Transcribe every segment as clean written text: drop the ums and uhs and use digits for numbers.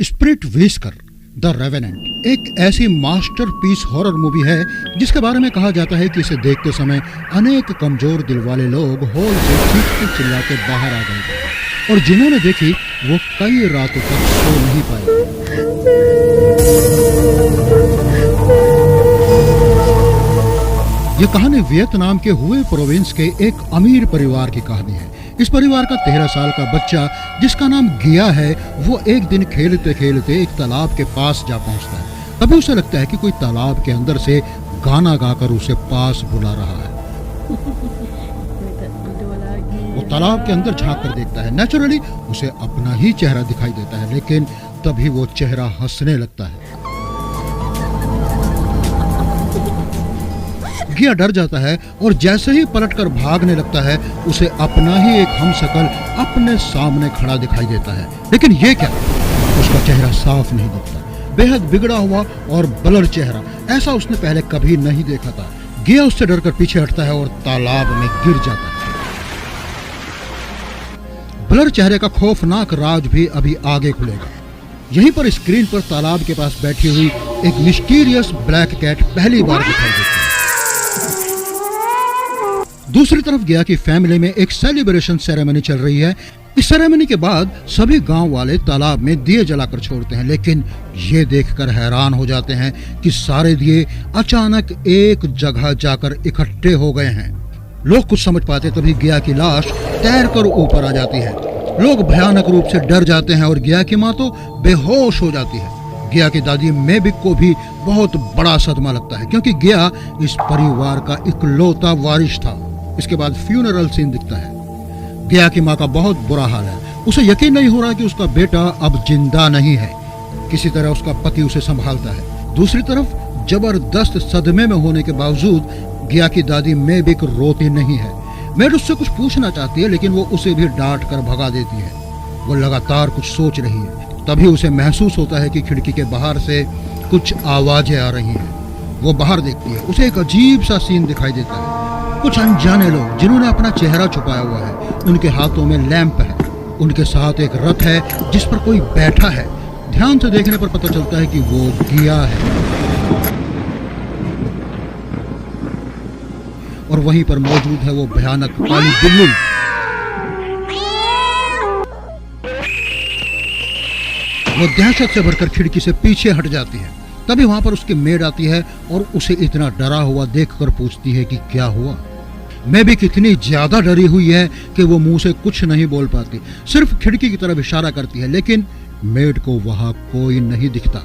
Spirit whisker the revenant एक ऐसी masterpiece horror movie है जिसके बारे में कहा जाता है कि इसे देखते समय अनेक कमजोर दिल वाले लोग हॉल से चीखते चिल्लाते बाहर आ गए थे और जिन्होंने देखी वो कई रातों तक सो नहीं पाए। ये कहानी वियतनाम के हुए प्रोविंस के एक अमीर परिवार की कहानी है। इस परिवार का 13 साल का बच्चा जिसका नाम गिया है, वो एक दिन खेलते खेलते एक तालाब के पास जा पहुंचता है। तभी उसे लगता है कि कोई तालाब के अंदर से गाना गाकर उसे पास बुला रहा है। वो तालाब के अंदर झांक कर देखता है। नेचुरली उसे अपना ही चेहरा दिखाई देता है, लेकिन तभी वो चेहरा हंसने लगता है। गिया डर जाता है और जैसे ही पलटकर भागने लगता है उसे अपना ही एक हमशक्ल अपने सामने खड़ा दिखाई देता है। लेकिन ये क्या, उसका चेहरा साफ नहीं दिखता, बेहद बिगड़ा हुआ और ब्लर चेहरा, ऐसा उसने पहले कभी नहीं देखा था। गिया उससे डरकर पीछे हटता है और तालाब में गिर जाता है। ब्लर चेहरे का खौफनाक राज भी अभी आगे खुलेगा। यहीं पर स्क्रीन पर तालाब के पास बैठी हुई एक मिस्टीरियस ब्लैक कैट पहली बार दिखाई देती है। दूसरी तरफ गिया की फैमिली में एक सेलिब्रेशन सेरेमनी चल रही है। इस सेरेमनी के बाद सभी गांव वाले तालाब में दिए जलाकर छोड़ते हैं, लेकिन ये देखकर हैरान हो जाते हैं कि सारे दिए अचानक एक जगह जाकर इकट्ठे हो गए हैं। लोग कुछ समझ पाते तभी गिया की लाश तैरकर ऊपर आ जाती है। लोग भयानक रूप से डर जाते हैं और गिया की मां तो बेहोश हो जाती है। गिया की दादी मेबिक को भी बहुत बड़ा सदमा लगता है, क्योंकि गिया इस परिवार का इकलौता वारिस था। इसके बाद फ्यूनरल सीन दिखता है। गिया की मां का बहुत बुरा हाल है। उसे यकीन नहीं हो रहा कि उसका बेटा अब जिंदा नहीं है। किसी तरह उसका पति उसे संभालता है। दूसरी तरफ जबरदस्त सदमे में होने के बावजूद गिया की दादी मेबिक रोती नहीं है। मेड उससे कुछ पूछना चाहती है, लेकिन वो उसे भी डांट कर भगा देती है। वो लगातार कुछ सोच रही है। तभी उसे महसूस होता है कि खिड़की के बाहर से कुछ आवाजें आ रही हैं। वो बाहर देखती है। उसे एक अजीब सा सीन दिखाई देता है। कुछ अनजाने लोग जिन्होंने अपना चेहरा छुपाया हुआ है, उनके हाथों में लैंप है, उनके साथ एक रथ है जिस पर कोई बैठा है। ध्यान से देखने पर पता चलता है कि वो गिया है। और वहीं पर मौजूद है वो भयानक काली बिल्ली। वो दहशत से भरकर खिड़की से पीछे हट जाती है। तभी वहां पर उसकी मेड आती है और उसे इतना डरा हुआ देखकर पूछती है कि क्या हुआ। मैं भी कितनी ज्यादा डरी हुई है कि वो मुंह से कुछ नहीं बोल पाती, सिर्फ खिड़की की तरफ इशारा करती है, लेकिन मेड को वहां कोई नहीं दिखता।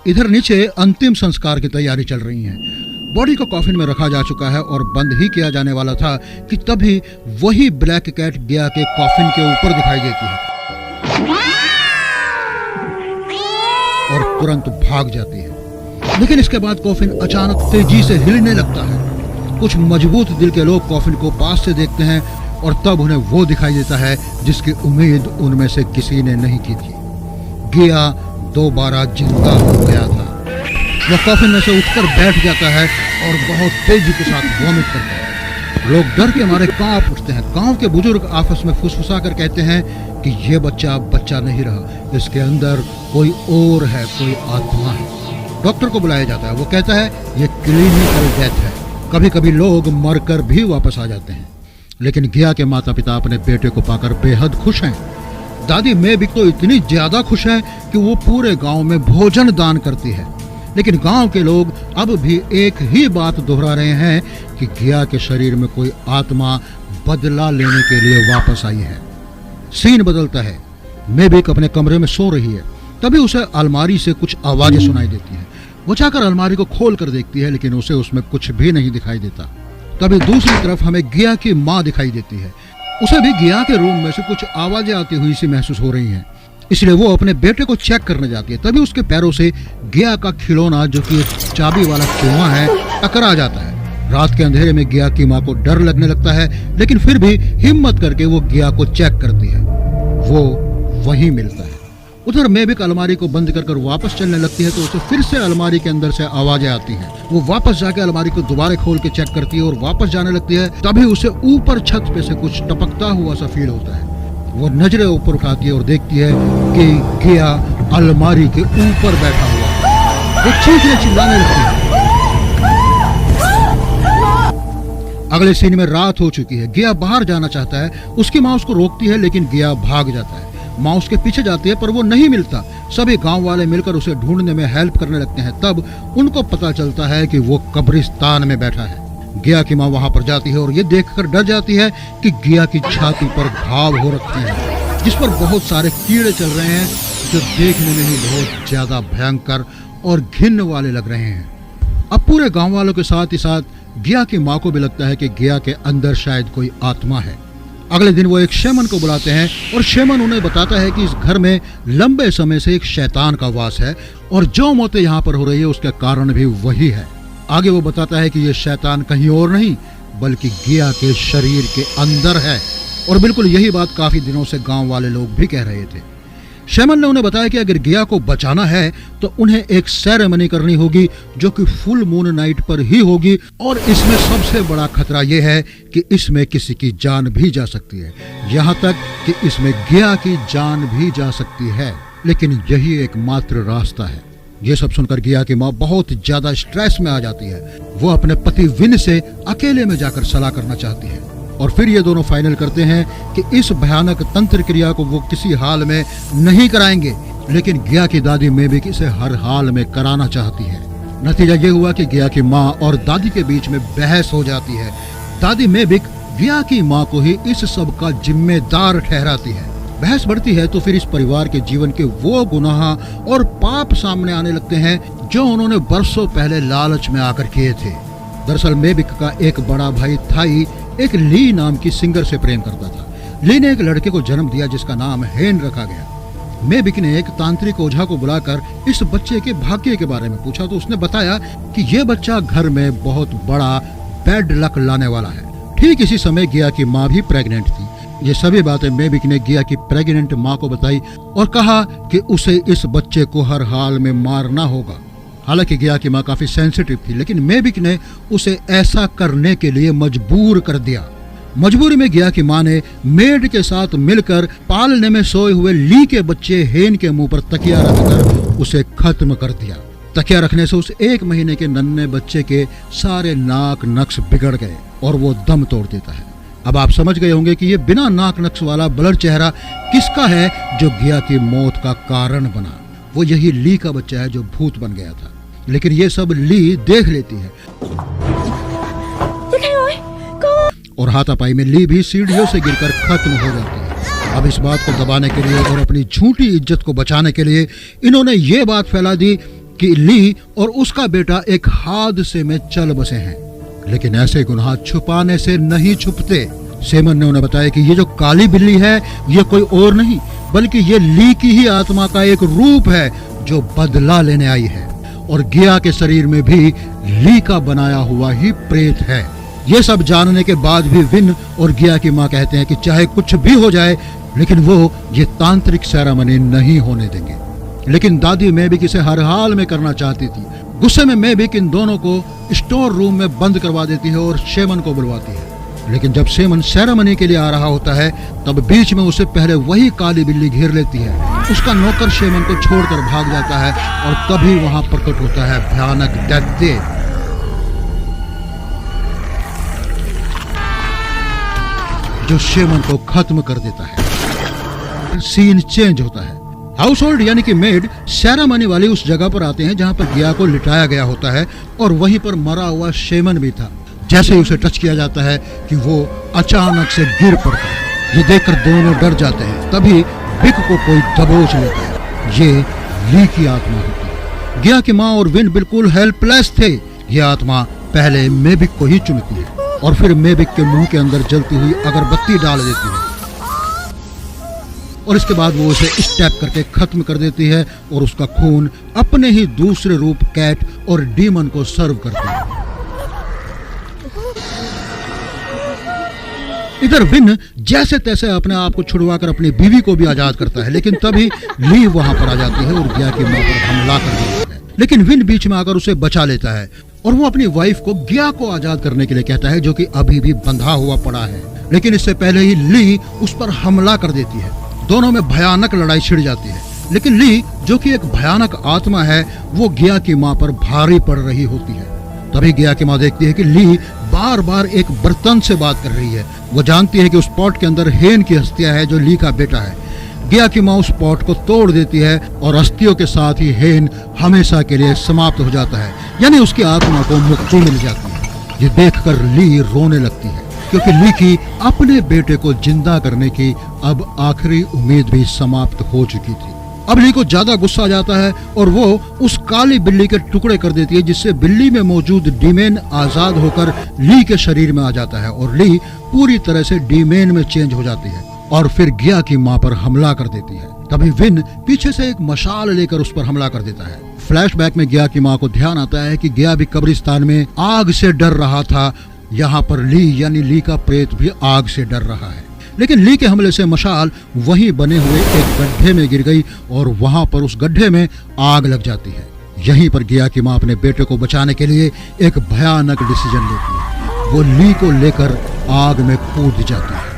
इधर नीचे अंतिम संस्कार की तैयारी चल रही है। बॉडी को कॉफिन में रखा जा चुका है और बंद ही किया जाने वाला था कि तभी वही ब्लैक कैट गिया के कॉफिन के ऊपर दिखाई देती है और तुरंत भाग जाती है। लेकिन इसके बाद कॉफिन अचानक तेजी से हिलने लगता है। कुछ मजबूत दिल के लोग कॉफिन को पास से देखते हैं और तब उन्हें वो दिखाई देता है जिसकी उम्मीद उनमें से किसी ने नहीं की थी। गिया दोबारा जिंदा हो गया था। वह कॉफिन में से उठकर बैठ जाता है और बहुत तेजी के साथ वॉमिट करता है। लोग डर के मारे कांप उठते हैं। गांव के बुजुर्ग आपस में फुसफुसा कर कहते हैं कि ये बच्चा बच्चा नहीं रहा, इसके अंदर कोई और है, कोई आत्मा है। डॉक्टर को बुलाया जाता है। वो कहता है ये क्लिनिकल डेथ है। कभी कभी लोग मरकर भी वापस आ जाते हैं। लेकिन गिया के माता पिता अपने बेटे को पाकर बेहद खुश हैं। दादी मेबिक तो इतनी ज्यादा खुश है कि वो पूरे गांव में भोजन दान करती है। लेकिन गांव के लोग अब भी एक ही बात दोहरा रहे हैं कि गिया के शरीर में कोई आत्मा बदला लेने के लिए वापस आई है। सीन बदलता है। मेबिक अपने कमरे में सो रही है। तभी उसे अलमारी से कुछ आवाजें सुनाई देती हैं। वो जाकर अलमारी को खोल कर देखती है, लेकिन उसे उसमें कुछ भी नहीं दिखाई देता। तभी दूसरी तरफ हमें गिया की माँ दिखाई देती है। उसे भी गिया के रूम में से कुछ आवाजें आती हुई सी महसूस हो रही हैं, इसलिए वो अपने बेटे को चेक करने जाती है। तभी उसके पैरों से गिया का खिलौना, जो कि एक चाबी वाला कुआं है, टकरा जाता है। रात के अंधेरे में गिया की माँ को डर लगने लगता है, लेकिन फिर भी हिम्मत करके वो गिया को चेक करती है। वो वहीं मिलता है। उधर मेबिक अलमारी को बंद कर वापस चलने लगती है तो उसे फिर से अलमारी के अंदर से आवाजें आती हैं। वो वापस जाके अलमारी को दोबारा खोल के चेक करती है और वापस जाने लगती है। तभी उसे ऊपर छत पे से कुछ टपकता हुआ सा फील होता है। वो नजरें ऊपर उठाती है और देखती है कि गिया अलमारी के ऊपर बैठा हुआ है। वो चीखने चिल्लाने लगती है। अगले सीन में रात हो चुकी है। गिया बाहर जाना चाहता है। उसकी माँ उसको रोकती है, लेकिन गिया भाग जाता है। माँ उसके पीछे जाती है पर वो नहीं मिलता। सभी गांव वाले मिलकर उसे ढूंढने में हेल्प करने लगते हैं। तब उनको पता चलता है कि वो कब्रिस्तान में बैठा है। गिया की माँ वहां पर जाती है और ये देखकर डर जाती है कि गिया की छाती पर घाव हो रखे हैं, जिस पर बहुत सारे कीड़े चल रहे हैं, जो देखने में ही बहुत ज्यादा भयंकर और घिनने वाले लग रहे हैं। अब पूरे गांव वालों के साथ ही साथ गिया की माँ को भी लगता है कि गिया के अंदर शायद कोई आत्मा है। अगले दिन वो एक शेमन को बुलाते हैं और शेमन उन्हें बताता है कि इस घर में लंबे समय से एक शैतान का वास है और जो मौतें यहाँ पर हो रही है उसका कारण भी वही है। आगे वो बताता है कि ये शैतान कहीं और नहीं बल्कि गिया के शरीर के अंदर है। और बिल्कुल यही बात काफी दिनों से गांव वाले लोग भी कह रहे थे। शेमन ने उन्हें बताया कि अगर गिया को बचाना है तो उन्हें एक सेरेमनी करनी होगी जो कि फुल मून नाइट पर ही होगी, और इसमें सबसे बड़ा खतरा यह है कि इसमें किसी की जान भी जा सकती है, यहाँ तक कि इसमें गिया की जान भी जा सकती है। लेकिन यही एकमात्र रास्ता है। ये सब सुनकर गिया की माँ बहुत ज्यादा स्ट्रेस में आ जाती है। वो अपने पति विन से अकेले में जाकर सलाह करना चाहती है और फिर ये दोनों फाइनल करते हैं कि इस भयानक तंत्र क्रिया को वो किसी हाल में नहीं कराएंगे, लेकिन गिया की दादी मेबिक इसे हर हाल में कराना चाहती है। नतीजा ये हुआ कि गिया की माँ और दादी के बीच में बहस हो जाती है। दादी मेबिक गिया की माँ को ही इस सब का जिम्मेदार ठहराती है। बहस बढ़ती है तो फिर इस परिवार के जीवन के वो गुनाह और पाप सामने आने लगते हैं जो उन्होंने बरसों पहले लालच में आकर किए थे। दरअसल मेबिक का एक बड़ा भाई थाई एक ली नाम की सिंगर से प्रेम करता था। ली ने एक लड़के को जन्म दिया जिसका नाम हेन रखा गया। मेबिक ने एक तांत्रिक ओझा को बुलाकर इस बच्चे के भाग्य के बारे में पूछा तो उसने बताया कि ये बच्चा घर में बहुत बड़ा बैड लक लाने वाला है। ठीक इसी समय गिया की माँ भी प्रेग्नेंट थी। ये सभी बातें मेबिक ने गिया की प्रेग्नेंट माँ को बताई और कहा कि उसे इस बच्चे को हर हाल में मारना होगा। हालांकि गिया की माँ काफी सेंसिटिव थी, लेकिन मेबिक ने उसे ऐसा करने के लिए मजबूर कर दिया। मजबूरी में गिया की माँ ने मेड के साथ मिलकर पालने में सोए हुए ली के बच्चे हेन के मुंह पर तकिया रखकर उसे खत्म कर दिया। तकिया रखने से उस 1 महीने के नन्हे बच्चे के सारे नाक नक्श बिगड़ गए और वो दम तोड़ देता है। अब आप समझ गए होंगे कि ये बिना नाक नक्श वाला ब्लर चेहरा किसका है जो गिया की मौत का कारण बना। वो यही ली का बच्चा है जो भूत बन गया था। लेकिन ये सब ली देख लेती है और हाथापाई में ली भी सीढ़ियों से गिरकर खत्म हो जाती है। अब इस बात को दबाने के लिए और अपनी झूठी इज्जत को बचाने के लिए इन्होंने ये बात फैला दी कि ली और उसका बेटा एक हादसे में चल बसे हैं। लेकिन ऐसे गुनाह छुपाने से नहीं छुपते। शेमन ने उन्हें बताया कि ये जो काली बिल्ली है ये कोई और नहीं बल्कि ये ली की ही आत्मा का एक रूप है जो बदला लेने आई है, और गिया के शरीर में भी ली का बनाया हुआ ही प्रेत है। ये सब जानने के बाद भी विन और गिया की माँ कहते हैं कि चाहे कुछ भी हो जाए लेकिन वो ये तांत्रिक सेरेमनी नहीं होने देंगे। लेकिन दादी मेबिक इसे हर हाल में करना चाहती थी। गुस्से में मेबिक इन दोनों को स्टोर रूम में बंद करवा देती है और शेमन को बुलवाती है। लेकिन जब शेमन सेरेमनी के लिए आ रहा होता है तब बीच में उसे पहले वही काली बिल्ली घेर लेती है। उसका नौकर शेमन को छोड़कर भाग जाता है और तभी वहां प्रकट होता है भयानक दैत्य जो शेमन को खत्म कर देता है। सीन चेंज होता है। हाउस होल्ड यानी कि मेड सेरेमनी वाली उस जगह पर आते हैं जहां पर गिया को लिटाया गया होता है और वहीं पर मरा हुआ शेमन भी था। जैसे ही उसे टच किया जाता है कि वो अचानक से गिर पड़ता है। ये देखकर दोनों डर जाते हैं। तभी विक को कोई दबोच लेता है। ये ली की आत्मा होती है। गिया की माँ और विन बिल्कुल हेल्पलेस थे। ये आत्मा पहले मेबिक को ही चुनती है और फिर मेबिक के मुंह के अंदर जलती हुई अगरबत्ती डाल देती है और इसके बाद वो उसे स्टैप करके खत्म कर देती है और उसका खून अपने ही दूसरे रूप कैट और डीमन को सर्व करती है। इधर विन जैसे तैसे अपने आप को छुड़वाकर अपनी बीवी को भी आजाद करता है, लेकिन तभी ली वहां पर आ जाती है और गिया की मां पर हमला कर देती है। लेकिन विन बीच में आकर उसे बचा लेता है और वो अपनी वाइफ को गिया को आजाद करने के लिए कहता है, जो कि अभी भी बंधा हुआ पड़ा है। लेकिन इससे पहले ही ली उस पर हमला कर देती है। दोनों में भयानक लड़ाई छिड़ जाती है। लेकिन ली, जो कि एक भयानक आत्मा है, वो गिया की माँ पर भारी पड़ रही होती है। तभी गिया की माँ देखती है कि ली बार बार एक बर्तन से बात कर रही है। वो जानती है कि उस पॉट के अंदर हेन की अस्थियां है, जो ली का बेटा है। गिया की माँ उस पॉट को तोड़ देती है और अस्थियों के साथ ही हेन हमेशा के लिए समाप्त हो जाता है, यानी उसकी आत्मा को मुक्ति मिल जाती है। ये देखकर ली रोने लगती है, क्योंकि ली की अपने बेटे को जिंदा करने की अब आखिरी उम्मीद भी समाप्त हो चुकी थी। अब ली को ज्यादा गुस्सा आ जाता है और वो उस काली बिल्ली के टुकड़े कर देती है, जिससे बिल्ली में मौजूद डीमेन आजाद होकर ली के शरीर में आ जाता है और ली पूरी तरह से डीमेन में चेंज हो जाती है और फिर गिया की माँ पर हमला कर देती है। तभी विन पीछे से एक मशाल लेकर उस पर हमला कर देता है। फ्लैशबैक में गिया की माँ को ध्यान आता है कि गिया भी कब्रिस्तान में आग से डर रहा था। यहाँ पर ली यानी ली का प्रेत भी आग से डर रहा है। लेकिन ली के हमले से मशाल वहीं बने हुए एक गड्ढे में गिर गई और वहां पर उस गड्ढे में आग लग जाती है। यहीं पर गिया की माँ अपने बेटे को बचाने के लिए एक भयानक डिसीजन लेती है। वो ली को लेकर आग में कूद जाती है।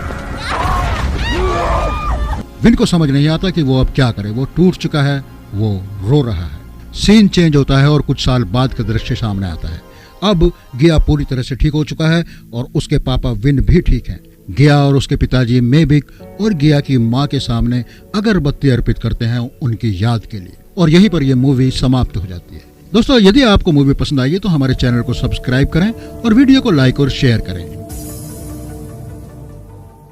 विन को समझ नहीं आता कि वो अब क्या करे। वो टूट चुका है, वो रो रहा है। सीन चेंज होता है और कुछ साल बाद का दृश्य सामने आता है। अब गिया पूरी तरह से ठीक हो चुका है और उसके पापा विन भी ठीक हैं। गिया और उसके पिताजी मेबिक और गिया की माँ के सामने अगरबत्ती अर्पित करते हैं उनकी याद के लिए, और यहीं पर यह मूवी समाप्त हो जाती है। दोस्तों, यदि आपको मूवी पसंद आई है तो हमारे चैनल को सब्सक्राइब करें और वीडियो को लाइक और शेयर करें।